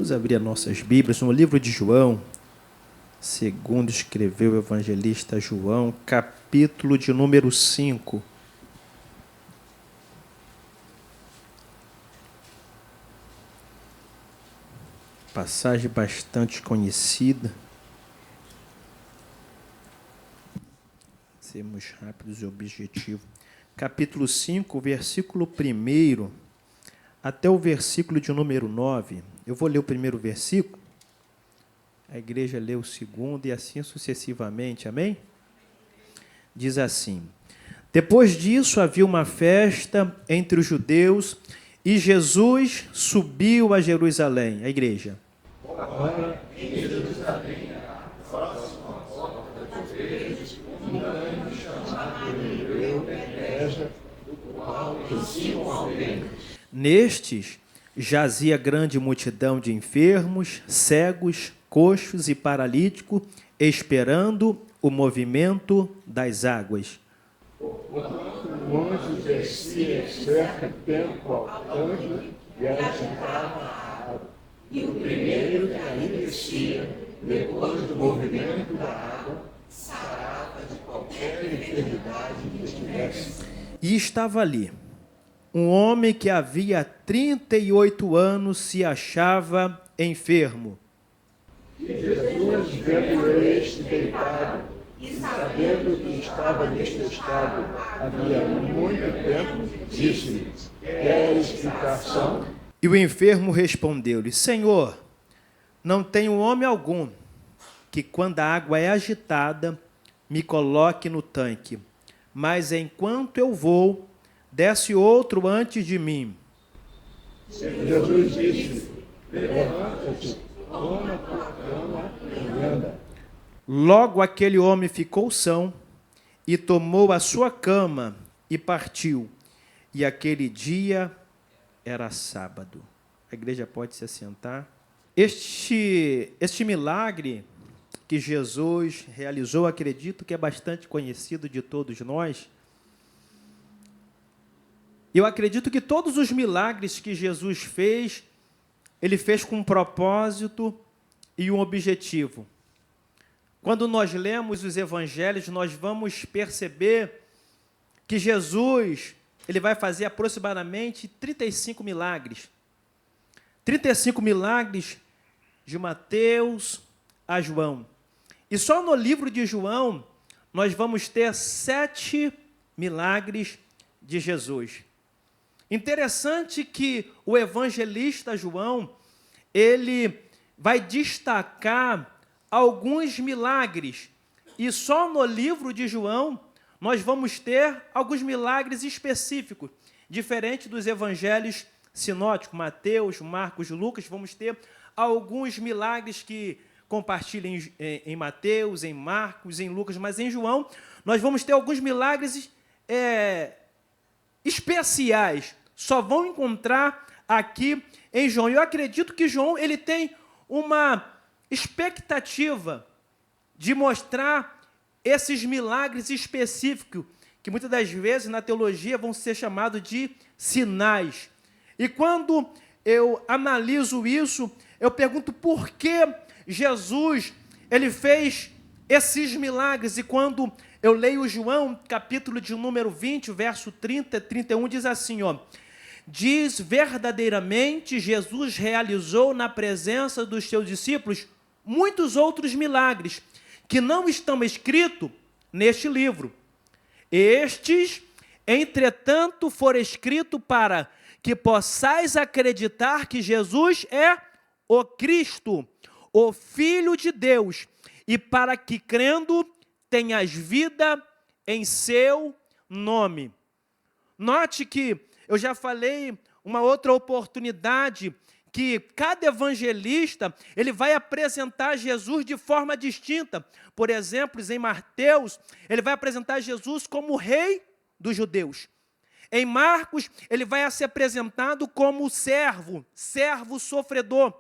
Vamos abrir as nossas Bíblias no livro de João, segundo escreveu o evangelista João, capítulo de número 5. Passagem bastante conhecida. Sermos rápidos e objetivos. Capítulo 5, versículo 1 até o versículo de número 9. Eu vou ler o primeiro versículo, a igreja lê o segundo e assim sucessivamente, amém? Diz assim: depois disso havia uma festa entre os judeus e Jesus subiu a Jerusalém. A igreja. Ora, em Jerusalém, próximo à porta dos judeus, um grande chamado Hebreu Betesda, do qual ensinam alguém. Nestes jazia grande multidão de enfermos, cegos, coxos e paralíticos, esperando o movimento das águas. Porquanto o anjo descia certo tempo ao tanque e agitava a água. E o primeiro que ali descia, depois do movimento da água, sarava de qualquer enfermidade que tivesse. E estava ali um homem que havia 38 anos se achava enfermo. E Jesus, vendo este deitado, e sabendo que estava neste estado havia muito tempo, disse-lhe: queres explicação? E o enfermo respondeu-lhe: Senhor, não tenho homem algum que, quando a água é agitada, me coloque no tanque, mas enquanto eu vou, desce outro antes de mim. Jesus disse: levanta-te, toma a tua cama e anda. Logo aquele homem ficou são e tomou a sua cama e partiu. E aquele dia era sábado. A igreja pode se assentar. Este milagre que Jesus realizou, acredito que é bastante conhecido de todos nós. Eu acredito que todos os milagres que Jesus fez, ele fez com um propósito e um objetivo. Quando nós lemos os evangelhos, nós vamos perceber que Jesus, ele vai fazer aproximadamente 35 milagres. 35 milagres de Mateus a João. E só no livro de João, nós vamos ter 7 milagres de Jesus. Interessante que o evangelista João, ele vai destacar alguns milagres. E só no livro de João, nós vamos ter alguns milagres específicos, diferente dos evangelhos sinóticos, Mateus, Marcos, Lucas, vamos ter alguns milagres que compartilham em Mateus, em Marcos, em Lucas, mas em João, nós vamos ter alguns milagres especiais, só vão encontrar aqui em João. Eu acredito que João ele tem uma expectativa de mostrar esses milagres específicos, que muitas das vezes na teologia vão ser chamados de sinais. E quando eu analiso isso, eu pergunto por que Jesus ele fez esses milagres. E quando eu leio João, capítulo de número 20, verso 30 e 31, diz assim, ó: diz verdadeiramente, Jesus realizou na presença dos seus discípulos muitos outros milagres que não estão escritos neste livro. Estes, entretanto, foram escritos para que possais acreditar que Jesus é o Cristo, o Filho de Deus, e para que, crendo, tenhas vida em seu nome. Note que eu já falei uma outra oportunidade que cada evangelista ele vai apresentar Jesus de forma distinta. Por exemplo, em Mateus, ele vai apresentar Jesus como o rei dos judeus. Em Marcos, ele vai ser apresentado como servo sofredor.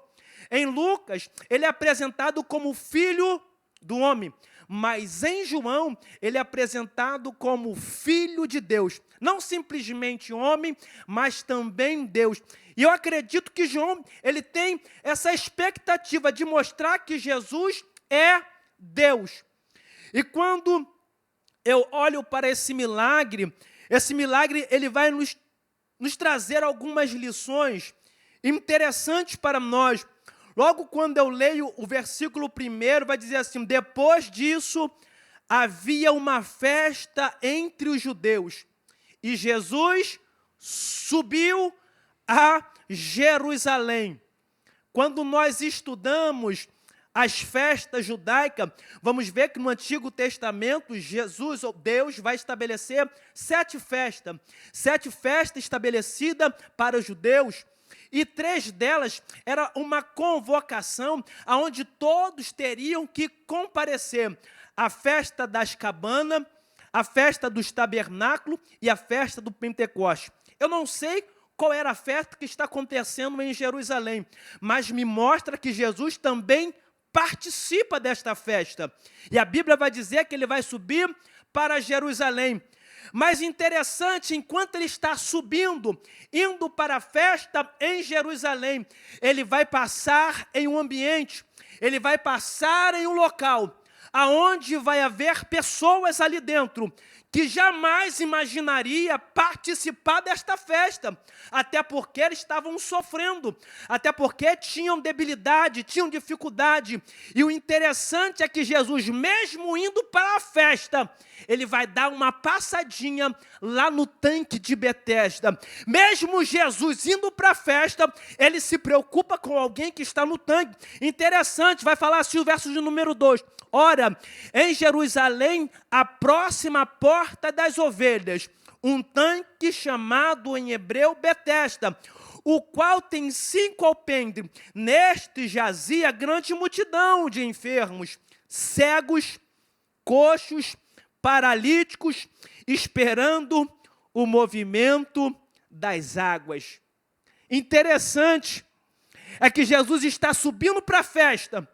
Em Lucas, ele é apresentado como filho do homem. mas em João ele é apresentado como Filho de Deus. Não simplesmente homem, mas também Deus. E eu acredito que João ele tem essa expectativa de mostrar que Jesus é Deus. E quando eu olho para esse milagre ele vai nos trazer algumas lições interessantes para nós. Logo quando eu leio o versículo 1, vai dizer assim: depois disso, havia uma festa entre os judeus, e Jesus subiu a Jerusalém. Quando nós estudamos as festas judaicas, vamos ver que no Antigo Testamento, Jesus, ou Deus, vai estabelecer 7 festas. 7 festas estabelecidas para os judeus. E 3 delas era uma convocação aonde todos teriam que comparecer. A festa das cabanas, a festa dos tabernáculos e a festa do Pentecostes. Eu não sei qual era a festa que está acontecendo em Jerusalém, mas me mostra que Jesus também participa desta festa. E a Bíblia vai dizer que ele vai subir para Jerusalém. Mas interessante, enquanto ele está subindo, indo para a festa em Jerusalém, ele vai passar em um ambiente, ele vai passar em um local, aonde vai haver pessoas ali dentro, que jamais imaginaria participar desta festa, até porque eles estavam sofrendo, até porque tinham debilidade, tinham dificuldade. E o interessante é que Jesus, mesmo indo para a festa, ele vai dar uma passadinha lá no tanque de Betesda. Mesmo Jesus indo para a festa, ele se preocupa com alguém que está no tanque. Interessante, vai falar assim o verso de número 2. Ora, em Jerusalém, a próxima porta das ovelhas, um tanque chamado em hebreu Betesda, o qual tem 5 alpendres. Neste jazia grande multidão de enfermos, cegos, coxos, paralíticos, esperando o movimento das águas. Interessante é que Jesus está subindo para a festa,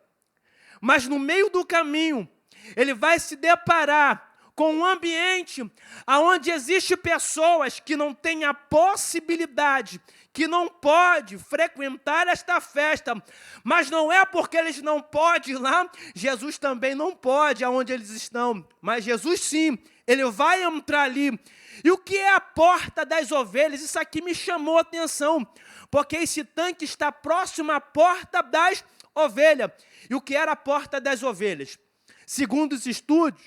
mas no meio do caminho, ele vai se deparar com um ambiente onde existem pessoas que não têm a possibilidade, que não podem frequentar esta festa. Mas não é porque eles não podem ir lá, Jesus também não pode aonde eles estão. Mas Jesus sim, ele vai entrar ali. E o que é a porta das ovelhas? Isso aqui me chamou a atenção, porque esse tanque está próximo à porta das ovelhas. E o que era a porta das ovelhas? Segundo os estudos,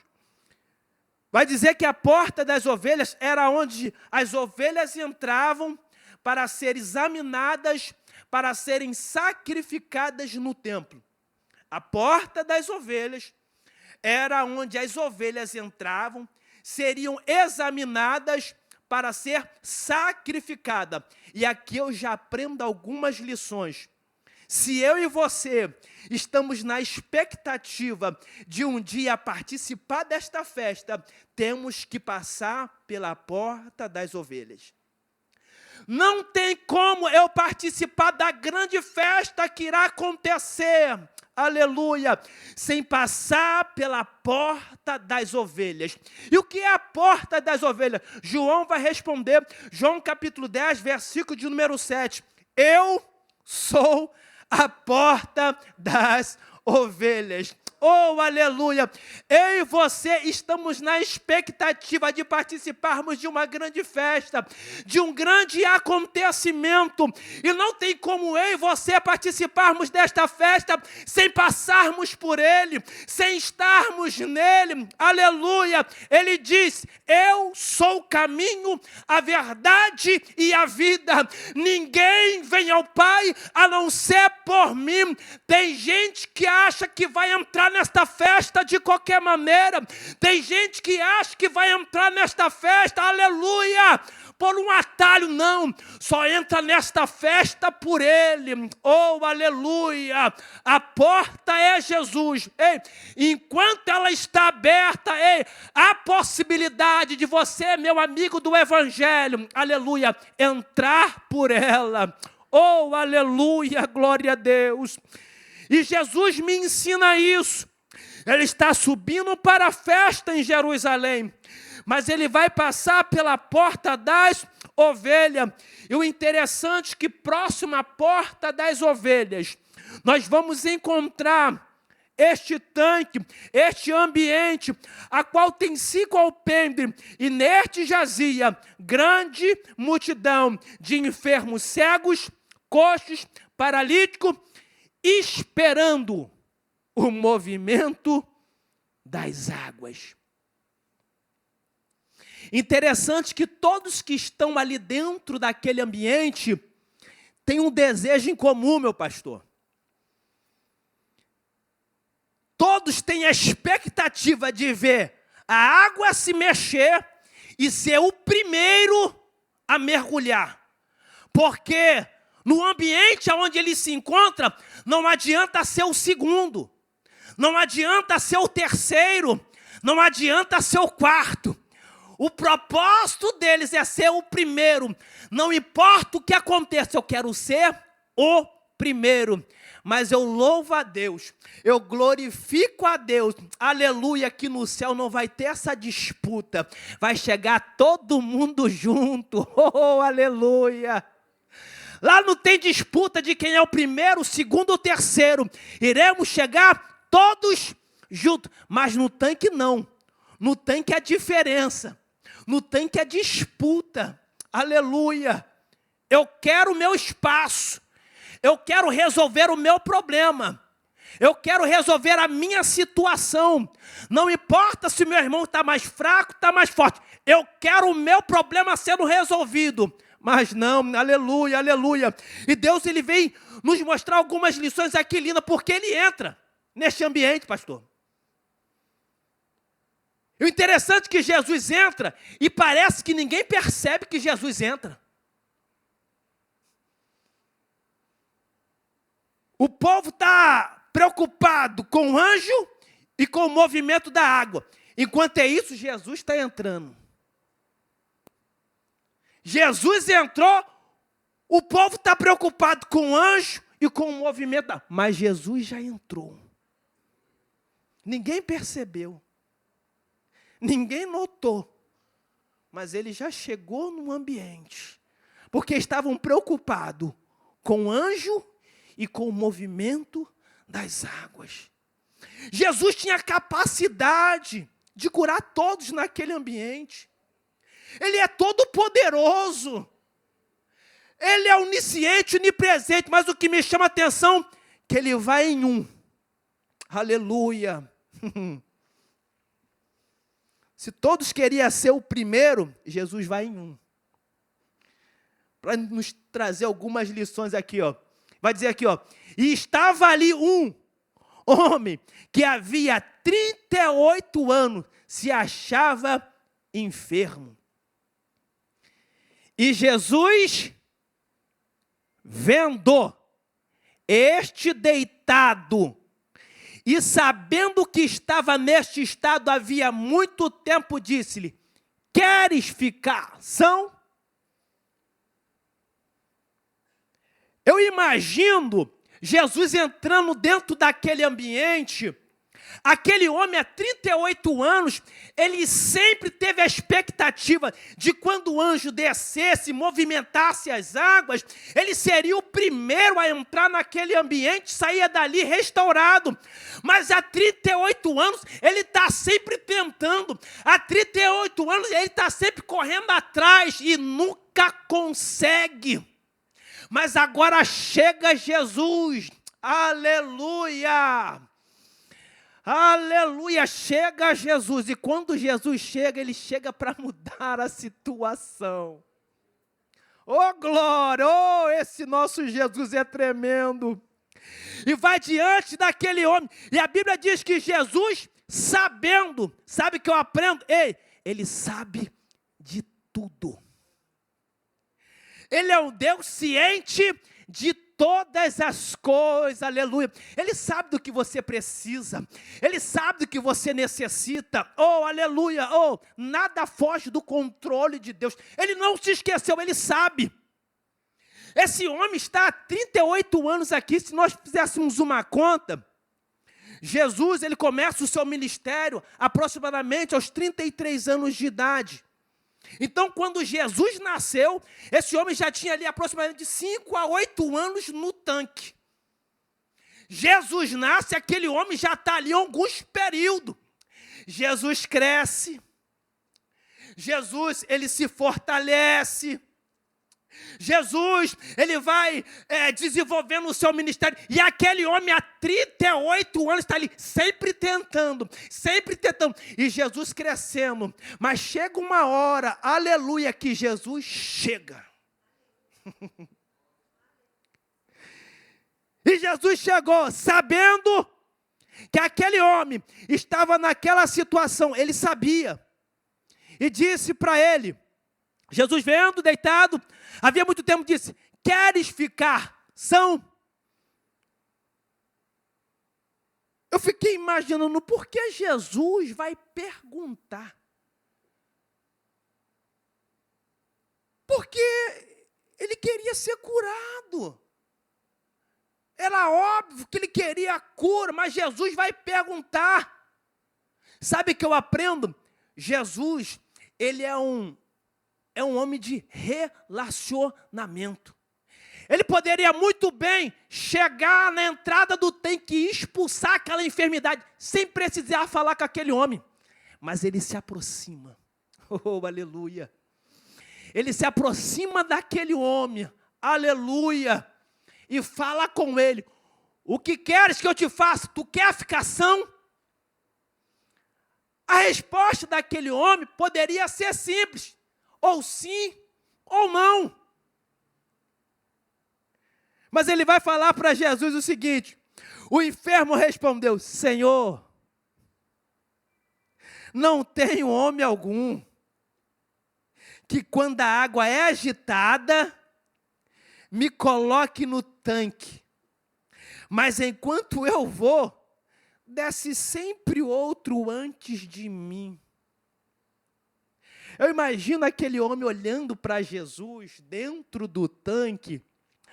vai dizer que a porta das ovelhas era onde as ovelhas entravam para serem examinadas, para serem sacrificadas no templo. A porta das ovelhas era onde as ovelhas entravam, seriam examinadas para ser sacrificadas. E aqui eu já aprendo algumas lições. Se eu e você estamos na expectativa de um dia participar desta festa, temos que passar pela porta das ovelhas. Não tem como eu participar da grande festa que irá acontecer, aleluia, sem passar pela porta das ovelhas. E o que é a porta das ovelhas? João vai responder, João capítulo 10, versículo de número 7. Eu sou a porta das ovelhas. Oh, aleluia! Eu e você estamos na expectativa de participarmos de uma grande festa, de um grande acontecimento. E não tem como eu e você participarmos desta festa sem passarmos por ele, sem estarmos nele. Aleluia! Ele diz, eu sou o caminho, a verdade e a vida. Ninguém vem ao Pai a não ser por mim. Tem gente que acha que vai entrar nesta festa de qualquer maneira. Tem gente que acha que vai entrar nesta festa, aleluia, por um atalho. Não, só entra nesta festa por ele. Oh, aleluia, a porta é Jesus. Ei, enquanto ela está aberta, ei, há possibilidade de você, meu amigo do Evangelho, aleluia, entrar por ela. Oh, aleluia, glória a Deus. E Jesus me ensina isso. Ele está subindo para a festa em Jerusalém, mas ele vai passar pela porta das ovelhas. E o interessante é que próximo à porta das ovelhas, nós vamos encontrar este tanque, este ambiente, a qual tem 5 alpendres, e neste jazia grande multidão de enfermos cegos, coxos, paralíticos, esperando o movimento das águas. Interessante que todos que estão ali dentro daquele ambiente têm um desejo em comum, meu pastor. Todos têm a expectativa de ver a água se mexer e ser o primeiro a mergulhar. Porque no ambiente onde ele se encontra, não adianta ser o segundo, não adianta ser o terceiro, não adianta ser o quarto. O propósito deles é ser o primeiro. Não importa o que aconteça, eu quero ser o primeiro. Mas eu louvo a Deus, eu glorifico a Deus, aleluia, que no céu não vai ter essa disputa, vai chegar todo mundo junto, oh, aleluia. Lá não tem disputa de quem é o primeiro, o segundo ou o terceiro, iremos chegar todos juntos, mas no tanque não, no tanque é diferença, no tanque é disputa, aleluia. Eu quero o meu espaço. Eu quero resolver o meu problema. Eu quero resolver a minha situação. Não importa se meu irmão está mais fraco, está mais forte. Eu quero o meu problema sendo resolvido. Mas não, aleluia, aleluia. E Deus, ele vem nos mostrar algumas lições aqui lindas, porque ele entra neste ambiente, pastor. E o interessante é que Jesus entra e parece que ninguém percebe que Jesus entra. O povo está preocupado com o anjo e com o movimento da água. Enquanto é isso, Jesus está entrando. Jesus entrou, o povo está preocupado com o anjo e com o movimento da água. Mas Jesus já entrou. Ninguém percebeu. Ninguém notou. Mas ele já chegou no ambiente. Porque estavam preocupados com o anjo e com o movimento das águas. Jesus tinha capacidade de curar todos naquele ambiente. Ele é todo poderoso. Ele é onisciente, onipresente, mas o que me chama a atenção é que ele vai em um. Aleluia. Se todos queriam ser o primeiro, Jesus vai em um. Para nos trazer algumas lições aqui, ó. Vai dizer aqui, ó, e estava ali um homem que havia 38 anos, se achava enfermo. E Jesus, vendo este deitado, e sabendo que estava neste estado havia muito tempo, disse-lhe, queres ficar são? Eu imagino Jesus entrando dentro daquele ambiente. Aquele homem há 38 anos, ele sempre teve a expectativa de quando o anjo descesse, movimentasse as águas, ele seria o primeiro a entrar naquele ambiente, saía dali restaurado. Mas há 38 anos, ele está sempre tentando. Há 38 anos, ele está sempre correndo atrás e nunca consegue. Mas agora chega Jesus, aleluia, aleluia, chega Jesus, e quando Jesus chega, ele chega para mudar a situação. Oh glória, oh esse nosso Jesus é tremendo, e vai diante daquele homem, e a Bíblia diz que Jesus, sabendo, sabe que eu aprendo? Ele sabe de tudo. Ele é um Deus ciente de todas as coisas, aleluia. Ele sabe do que você precisa, Ele sabe do que você necessita, oh, aleluia, oh, nada foge do controle de Deus. Ele não se esqueceu, Ele sabe. Esse homem está há 38 anos aqui, se nós fizéssemos uma conta, Jesus, ele começa o seu ministério aproximadamente aos 33 anos de idade. Então, quando Jesus nasceu, esse homem já tinha ali aproximadamente 5 a 8 anos no tanque. Jesus nasce, aquele homem já está ali há alguns períodos. Jesus cresce. Jesus, ele se fortalece. Jesus, ele vai desenvolvendo o seu ministério. E aquele homem há 38 anos está ali, sempre tentando. E Jesus crescendo. Mas chega uma hora, aleluia, que Jesus chega. E Jesus chegou sabendo que aquele homem estava naquela situação. Ele sabia. E disse para ele, Jesus vendo, deitado, havia muito tempo, disse, queres ficar são? Eu fiquei imaginando, por que Jesus vai perguntar? Porque ele queria ser curado. Era óbvio que ele queria a cura, mas Jesus vai perguntar. Sabe o que eu aprendo? Jesus, ele é um homem de relacionamento. Ele poderia muito bem chegar na entrada do tanque e expulsar aquela enfermidade, sem precisar falar com aquele homem. Mas ele se aproxima. Oh, aleluia. Ele se aproxima daquele homem. Aleluia. E fala com ele. O que queres que eu te faça? Tu quer ficar são? A resposta daquele homem poderia ser simples. Ou sim, ou não. Mas ele vai falar para Jesus o seguinte. O enfermo respondeu, Senhor, não tenho homem algum que quando a água é agitada, me coloque no tanque. Mas enquanto eu vou, desce sempre outro antes de mim. Eu imagino aquele homem olhando para Jesus dentro do tanque,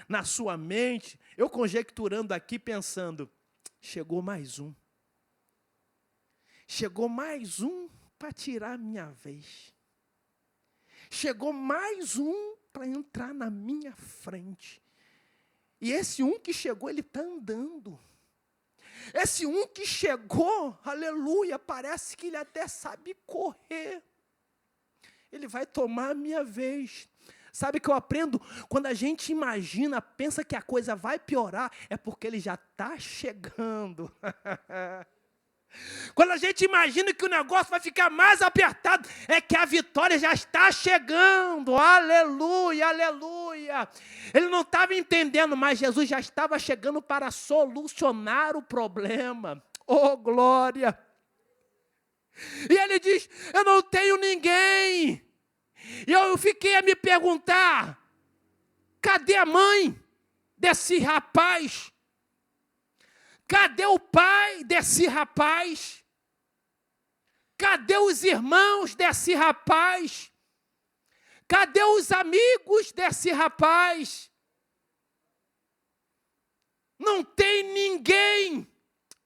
na sua mente, eu conjecturando aqui, pensando, chegou mais um. Chegou mais um para tirar a minha vez. Chegou mais um para entrar na minha frente. E esse um que chegou, ele está andando. Esse um que chegou, aleluia, parece que ele até sabe correr. Ele vai tomar a minha vez. Sabe o que eu aprendo? Quando a gente imagina, pensa que a coisa vai piorar, é porque ele já está chegando. Quando a gente imagina que o negócio vai ficar mais apertado, é que a vitória já está chegando. Aleluia, aleluia. Ele não estava entendendo, mas Jesus já estava chegando para solucionar o problema. Oh, glória. E ele diz, eu não tenho ninguém. E eu fiquei a me perguntar, cadê a mãe desse rapaz? Cadê o pai desse rapaz? Cadê os irmãos desse rapaz? Cadê os amigos desse rapaz? Não tem ninguém.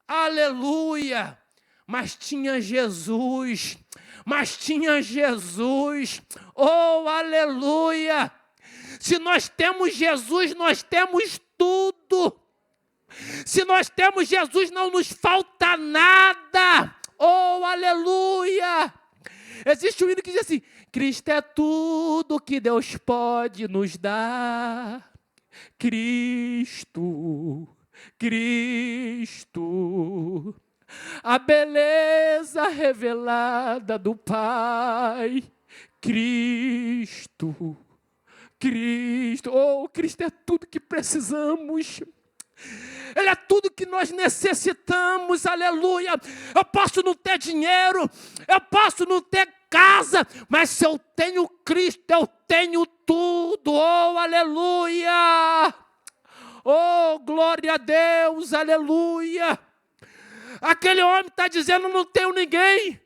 Aleluia. Mas tinha Jesus. Oh, aleluia. Se nós temos Jesus, nós temos tudo. Se nós temos Jesus, não nos falta nada. Oh, aleluia. Existe um hino que diz assim, Cristo é tudo que Deus pode nos dar. Cristo, a beleza revelada do Pai. Cristo, oh, Cristo é tudo que precisamos. Ele é tudo que nós necessitamos, aleluia. Eu posso não ter dinheiro, eu posso não ter casa, mas se eu tenho Cristo, eu tenho tudo, oh, aleluia. Oh, glória a Deus, aleluia. Aquele homem está dizendo, eu não tenho ninguém.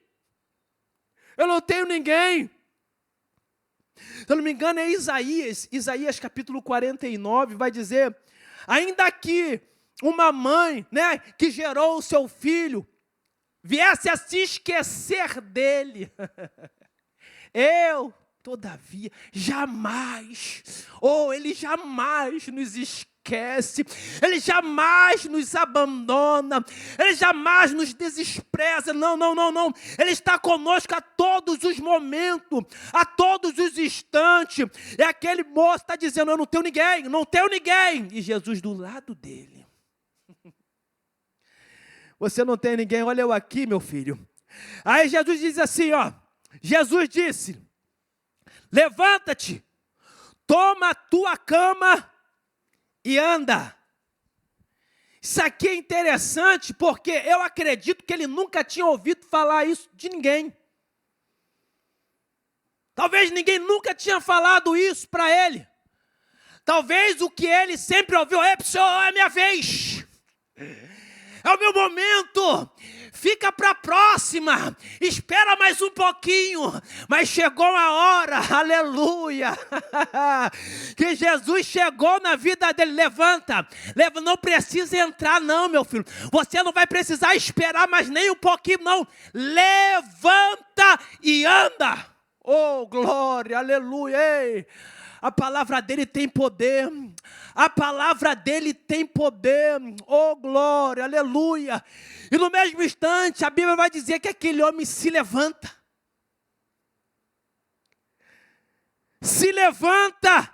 Eu não tenho ninguém. Se eu não me engano é Isaías capítulo 49, vai dizer, ainda que uma mãe, né, que gerou o seu filho, viesse a se esquecer dele. Eu, todavia, jamais, ele jamais nos esquece, ele jamais nos abandona, ele jamais nos despreza, não, ele está conosco a todos os momentos, a todos os instantes. E aquele moço está dizendo, eu não tenho ninguém, e Jesus do lado dele. Você não tem ninguém, olha eu aqui, meu filho. Aí Jesus diz assim, Jesus disse, levanta-te, toma a tua cama e anda. Isso aqui é interessante porque eu acredito que ele nunca tinha ouvido falar isso de ninguém. Talvez ninguém nunca tinha falado isso para ele. Talvez o que ele sempre ouviu, pessoal, é minha vez. É o meu momento, fica para a próxima, espera mais um pouquinho, mas chegou a hora, aleluia, que Jesus chegou na vida dele. Levanta, não precisa entrar não, meu filho, você não vai precisar esperar mais nem um pouquinho não, levanta e anda, oh glória, aleluia, ei. A palavra dele tem poder, a palavra dele tem poder, oh glória, aleluia. E no mesmo instante, a Bíblia vai dizer que aquele homem se levanta. Se levanta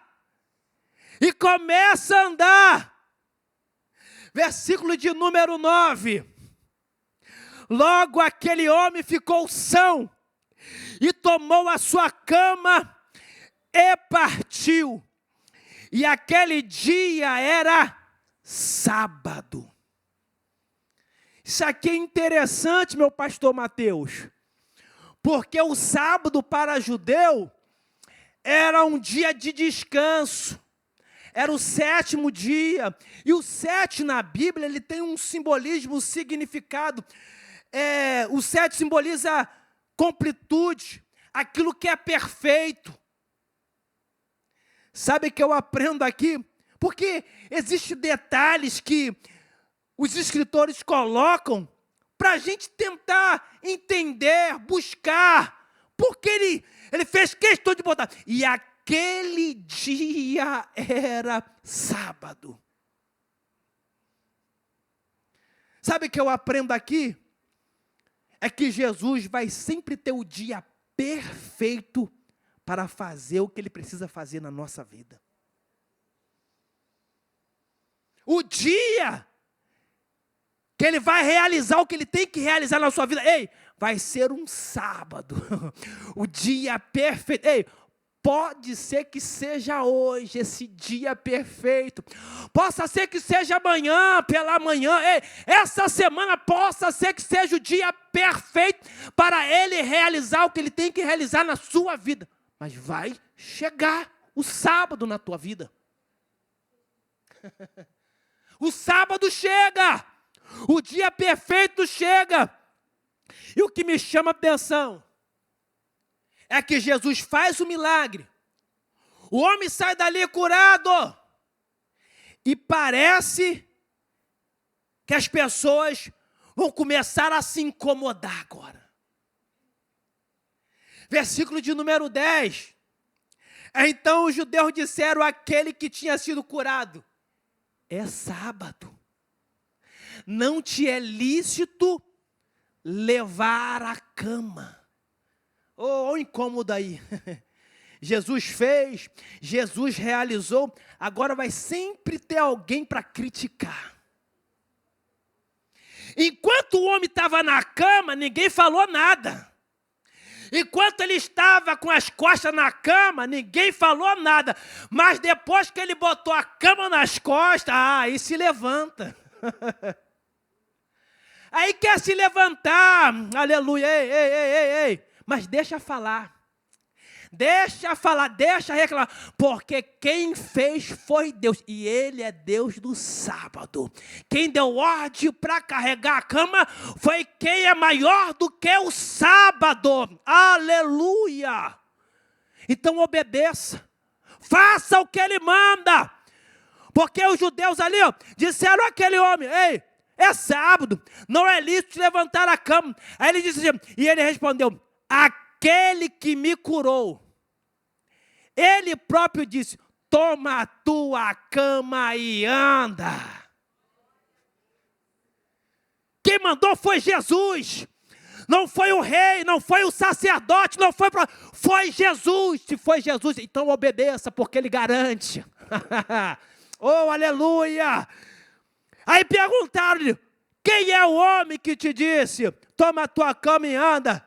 e começa a andar. Versículo de número 9. Logo aquele homem ficou são e tomou a sua cama e partiu, e aquele dia era sábado. Isso aqui é interessante, meu pastor Mateus, porque o sábado para judeu era um dia de descanso, era o 7º dia, e o 7 na Bíblia ele tem um simbolismo, um significado. O 7 simboliza completude, aquilo que é perfeito. Sabe que eu aprendo aqui? Porque existem detalhes que os escritores colocam para a gente tentar entender, buscar. Porque ele fez questão de botar. E aquele dia era sábado. Sabe que eu aprendo aqui? É que Jesus vai sempre ter o dia perfeito para fazer o que ele precisa fazer na nossa vida. O dia que ele vai realizar o que ele tem que realizar na sua vida, vai ser um sábado. O dia perfeito. Pode ser que seja hoje esse dia perfeito. Possa ser que seja amanhã, pela manhã. Essa semana possa ser que seja o dia perfeito para ele realizar o que ele tem que realizar na sua vida. Mas vai chegar o sábado na tua vida. O sábado chega. O dia perfeito chega. E o que me chama a atenção é que Jesus faz o milagre. O homem sai dali curado. E parece que as pessoas vão começar a se incomodar agora. Versículo de número 10. Então os judeus disseram àquele que tinha sido curado: é sábado. Não te é lícito levar a cama. Oh, incômodo aí. Jesus fez, Jesus realizou, agora vai sempre ter alguém para criticar. Enquanto o homem estava na cama, ninguém falou nada. Enquanto ele estava com as costas na cama, ninguém falou nada. Mas depois que ele botou a cama nas costas, aí se levanta. Aí quer se levantar, aleluia, ei. Mas deixa falar, deixa reclamar, porque quem fez foi Deus, e Ele é Deus do sábado. Quem deu ordem para carregar a cama foi quem é maior do que o sábado, aleluia. Então obedeça, faça o que Ele manda, Porque os judeus ali, disseram àquele homem: ei, é sábado, não é lícito te levantar a cama. Aí ele disse assim, e ele respondeu: aquele que me curou, ele próprio disse: toma a tua cama e anda. Quem mandou foi Jesus. Não foi o rei, não foi o sacerdote, não foi foi Jesus. Se foi Jesus, então obedeça, porque ele garante. Oh, aleluia! Aí perguntaram-lhe: quem é o homem que te disse, toma a tua cama e anda?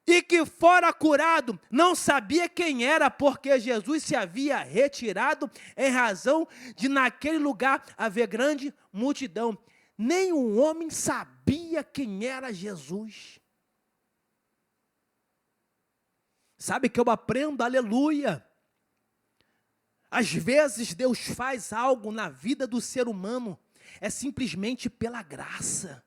E que fora curado, não sabia quem era, porque Jesus se havia retirado em razão de naquele lugar haver grande multidão. Nenhum homem sabia quem era Jesus. Sabe que eu aprendo, aleluia. Às vezes Deus faz algo na vida do ser humano, é simplesmente pela graça.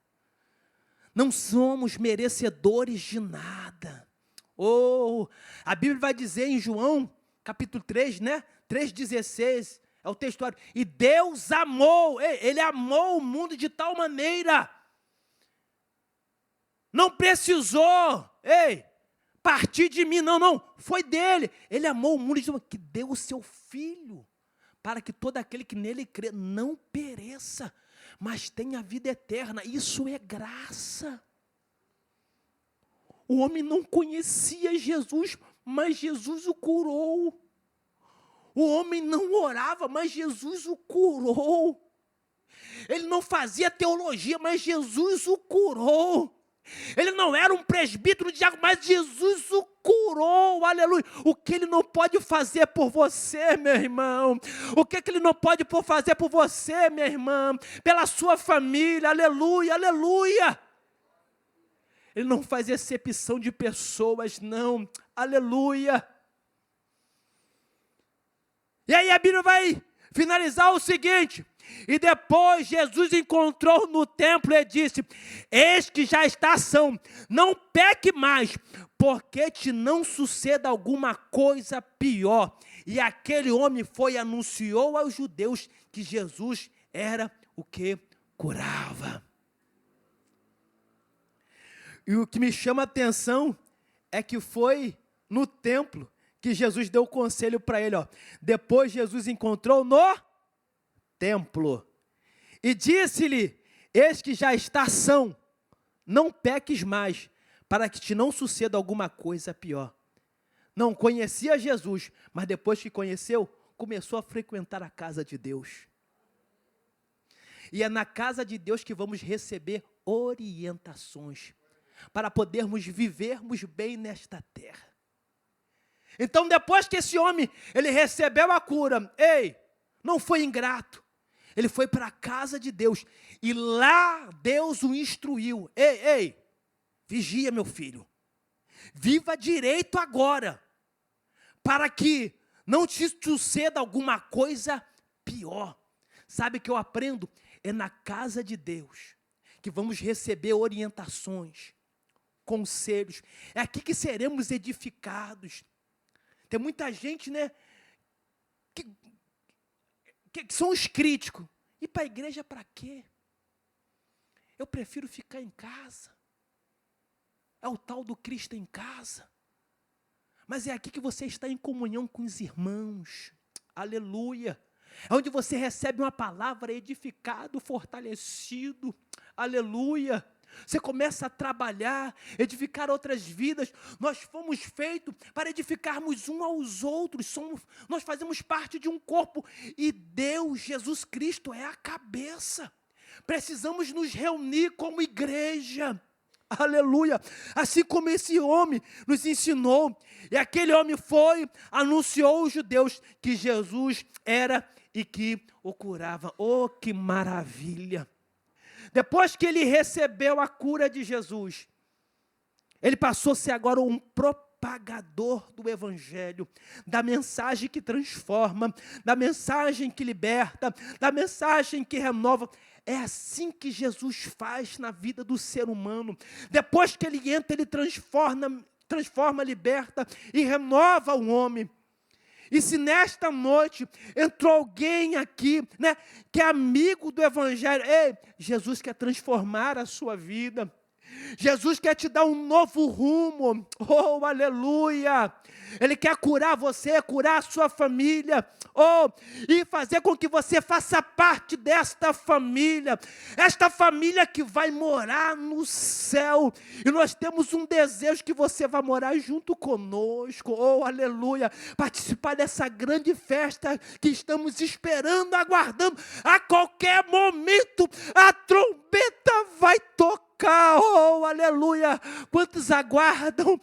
Não somos merecedores de nada. Oh, a Bíblia vai dizer em João, capítulo 3, 3,16, é o textuário. E Deus amou, Ele amou o mundo de tal maneira. Não precisou, partir de mim, não, foi dele. Ele amou o mundo de tal maneira que deu o seu Filho, para que todo aquele que nele crê não pereça, mas tenha vida eterna. Isso é graça. O homem não conhecia Jesus, mas Jesus o curou. O homem não orava, mas Jesus o curou. Ele não fazia teologia, mas Jesus o curou. Ele não era um presbítero de diácono, mas Jesus o curou, aleluia. O que ele não pode fazer por você, meu irmão? O que ele não pode fazer por você, minha irmã? Pela sua família, aleluia, aleluia. Ele não faz acepção de pessoas, não, aleluia. E aí a Bíblia vai finalizar o seguinte: e depois Jesus encontrou no templo e disse: eis que já está são, não peque mais, porque te não suceda alguma coisa pior. E aquele homem foi e anunciou aos judeus que Jesus era o que curava. E o que me chama a atenção é que foi no templo que Jesus deu o conselho para ele. Depois Jesus encontrou no templo e disse-lhe: eis que já está são, não peques mais, para que te não suceda alguma coisa pior. Não conhecia Jesus, mas depois que conheceu, começou a frequentar a casa de Deus. E é na casa de Deus que vamos receber orientações, para podermos vivermos bem nesta terra. Então, depois que esse homem, ele recebeu a cura, não foi ingrato. Ele foi para a casa de Deus, e lá Deus o instruiu. Vigia, meu filho. Viva direito agora, para que não te suceda alguma coisa pior. Sabe o que eu aprendo? É na casa de Deus que vamos receber orientações, conselhos. É aqui que seremos edificados. Tem muita gente, que são os críticos. Ir para a igreja para quê? Eu prefiro ficar em casa. É o tal do Cristo em casa. Mas é aqui que você está em comunhão com os irmãos. Aleluia. É onde você recebe uma palavra edificado, fortalecido. Aleluia. Você começa a trabalhar, edificar outras vidas. Nós fomos feitos para edificarmos uns aos outros. Nós fazemos parte de um corpo. E Deus, Jesus Cristo, é a cabeça. Precisamos nos reunir como igreja. Aleluia. Assim como esse homem nos ensinou. E aquele homem foi, anunciou aos judeus que Jesus era e que o curava. Oh, que maravilha. Depois que ele recebeu a cura de Jesus, ele passou a ser agora um propagador do Evangelho, da mensagem que transforma, da mensagem que liberta, da mensagem que renova. É assim que Jesus faz na vida do ser humano. Depois que ele entra, ele transforma, liberta e renova o homem. E se nesta noite entrou alguém aqui, né, que é amigo do Evangelho, ei, Jesus quer transformar a sua vida. Jesus quer te dar um novo rumo, oh, aleluia, Ele quer curar você, curar a sua família, oh, e fazer com que você faça parte desta família, esta família que vai morar no céu, e nós temos um desejo que você vai morar junto conosco, oh, aleluia, participar dessa grande festa que estamos esperando, aguardando, a qualquer momento a trombeta vai tocar. Oh, aleluia, quantos aguardam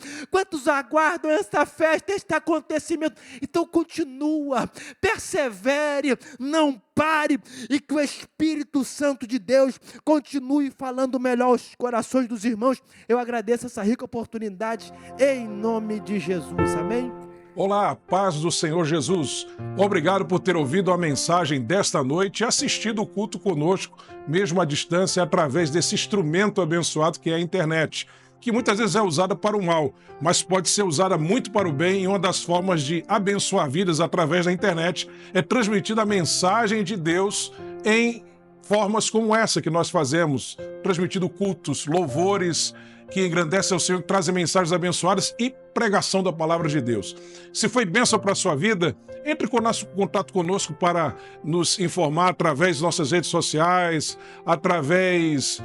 essa festa, este acontecimento, então continua, persevere, não pare, e que o Espírito Santo de Deus continue falando melhor aos corações dos irmãos. Eu agradeço essa rica oportunidade, em nome de Jesus, amém? Olá, paz do Senhor Jesus. Obrigado por ter ouvido a mensagem desta noite e assistido o culto conosco, mesmo à distância, através desse instrumento abençoado que é a internet, que muitas vezes é usada para o mal, mas pode ser usada muito para o bem, e uma das formas de abençoar vidas através da internet é transmitir a mensagem de Deus em formas como essa que nós fazemos, transmitindo cultos, louvores, que engrandecem ao Senhor, trazem mensagens abençoadas e pregação da palavra de Deus. Se foi bênção para a sua vida, entre em contato conosco para nos informar através de nossas redes sociais, através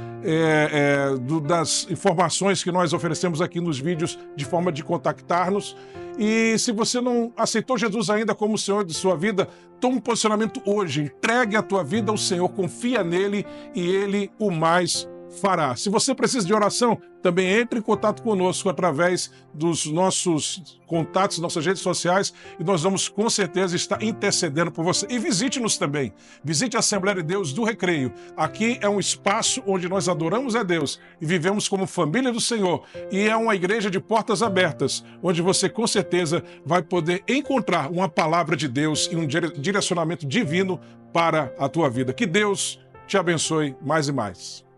das informações que nós oferecemos aqui nos vídeos, de forma de contactar-nos. E se você não aceitou Jesus ainda como o Senhor de sua vida, tome um posicionamento hoje, entregue a tua vida ao Senhor, confia nele e ele o mais fará. Se você precisa de oração, também entre em contato conosco através dos nossos contatos, nossas redes sociais, e nós vamos com certeza estar intercedendo por você. E visite-nos também. Visite a Assembleia de Deus do Recreio. Aqui é um espaço onde nós adoramos a Deus e vivemos como família do Senhor. E é uma igreja de portas abertas, onde você com certeza vai poder encontrar uma palavra de Deus e um direcionamento divino para a tua vida. Que Deus te abençoe mais e mais.